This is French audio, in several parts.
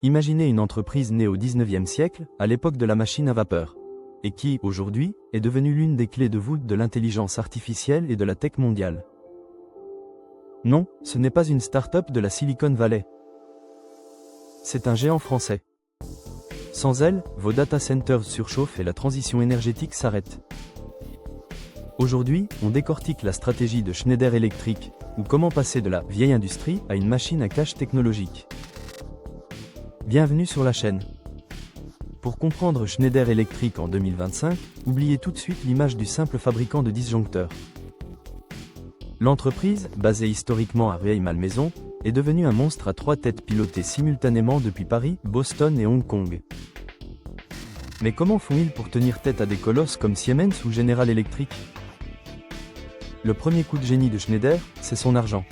Imaginez une entreprise née au XIXe siècle, à l'époque de la machine à vapeur, et qui, aujourd'hui, est devenue l'une des clés de voûte de l'intelligence artificielle et de la tech mondiale. Non, ce n'est pas une start-up de la Silicon Valley. C'est un géant français. Sans elle, vos data centers surchauffent et la transition énergétique s'arrête. Aujourd'hui, on décortique la stratégie de Schneider Electric, ou comment passer de la vieille industrie à une machine à cache technologique. Bienvenue sur la chaîne. Pour comprendre Schneider Electric en 2025, oubliez tout de suite l'image du simple fabricant de disjoncteurs. L'entreprise, basée historiquement à Rueil-Malmaison, est devenue un monstre à 3 têtes pilotées simultanément depuis Paris, Boston et Hong Kong. Mais comment font-ils pour tenir tête à des colosses comme Siemens ou General Electric? Le premier coup de génie de Schneider, c'est son argent.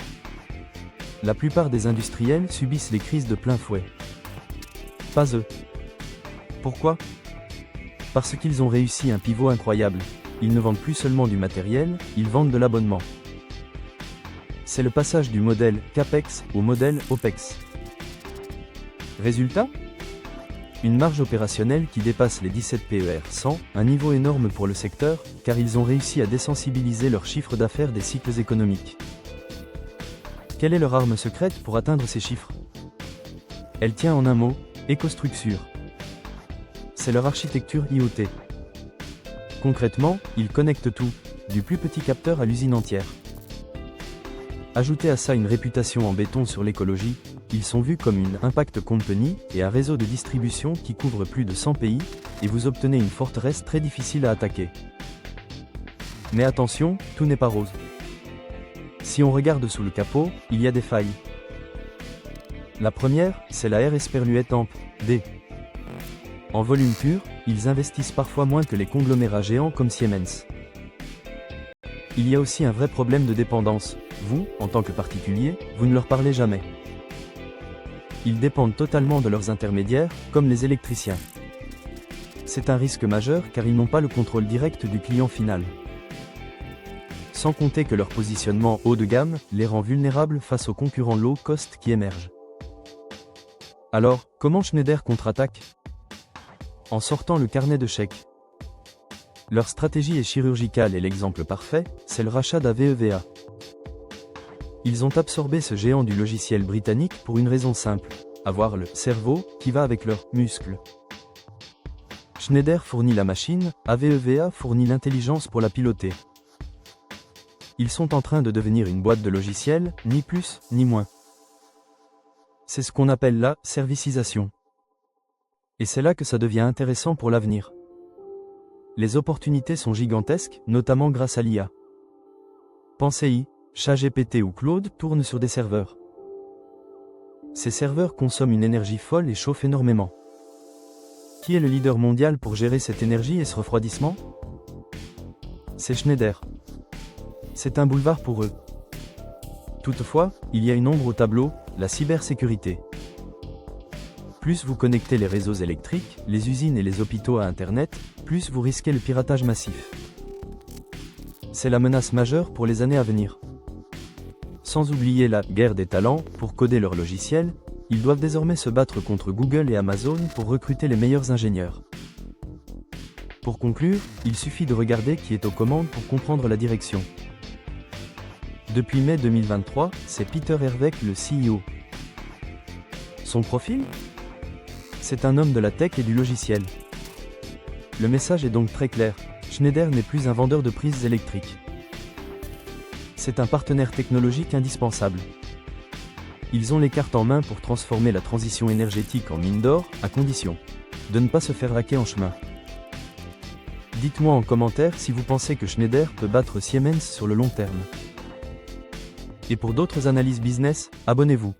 La plupart des industriels subissent les crises de plein fouet. Pas eux. Pourquoi? Parce qu'ils ont réussi un pivot incroyable. Ils ne vendent plus seulement du matériel, ils vendent de l'abonnement. C'est le passage du modèle CAPEX au modèle OPEX. Résultat? Une marge opérationnelle qui dépasse les 17 PER 100, un niveau énorme pour le secteur, car ils ont réussi à désensibiliser leur chiffre d'affaires des cycles économiques. Quelle est leur arme secrète pour atteindre ces chiffres? Elle tient en un mot, EcoStruxure. C'est leur architecture IoT. Concrètement, ils connectent tout, du plus petit capteur à l'usine entière. Ajoutez à ça une réputation en béton sur l'écologie, ils sont vus comme une impact company et un réseau de distribution qui couvre plus de 100 pays, et vous obtenez une forteresse très difficile à attaquer. Mais attention, tout n'est pas rose. Si on regarde sous le capot, il y a des failles. La première, c'est la R Esperluette Amp, D. En volume pur, ils investissent parfois moins que les conglomérats géants comme Siemens. Il y a aussi un vrai problème de dépendance. Vous, en tant que particulier, vous ne leur parlez jamais. Ils dépendent totalement de leurs intermédiaires, comme les électriciens. C'est un risque majeur car ils n'ont pas le contrôle direct du client final. Sans compter que leur positionnement haut de gamme les rend vulnérables face aux concurrents low cost qui émergent. Alors, comment Schneider contre-attaque? En sortant le carnet de chèques. Leur stratégie est chirurgicale et l'exemple parfait, c'est le rachat d'AVEVA. Ils ont absorbé ce géant du logiciel britannique pour une raison simple, avoir le cerveau qui va avec leurs muscles. Schneider fournit la machine, AVEVA fournit l'intelligence pour la piloter. Ils sont en train de devenir une boîte de logiciels, ni plus, ni moins. C'est ce qu'on appelle la servicisation. Et c'est là que ça devient intéressant pour l'avenir. Les opportunités sont gigantesques, notamment grâce à l'IA. Pensez-y, ChatGPT ou Claude tournent sur des serveurs. Ces serveurs consomment une énergie folle et chauffent énormément. Qui est le leader mondial pour gérer cette énergie et ce refroidissement? C'est Schneider. C'est un boulevard pour eux. Toutefois, il y a une ombre au tableau, la cybersécurité. Plus vous connectez les réseaux électriques, les usines et les hôpitaux à Internet, plus vous risquez le piratage massif. C'est la menace majeure pour les années à venir. Sans oublier la guerre des talents, pour coder leurs logiciels, ils doivent désormais se battre contre Google et Amazon pour recruter les meilleurs ingénieurs. Pour conclure, il suffit de regarder qui est aux commandes pour comprendre la direction. Depuis mai 2023, c'est Peter Herweck le CEO. Son profil? C'est un homme de la tech et du logiciel. Le message est donc très clair, Schneider n'est plus un vendeur de prises électriques. C'est un partenaire technologique indispensable. Ils ont les cartes en main pour transformer la transition énergétique en mine d'or, à condition de ne pas se faire raquer en chemin. Dites-moi en commentaire si vous pensez que Schneider peut battre Siemens sur le long terme. Et pour d'autres analyses business, abonnez-vous.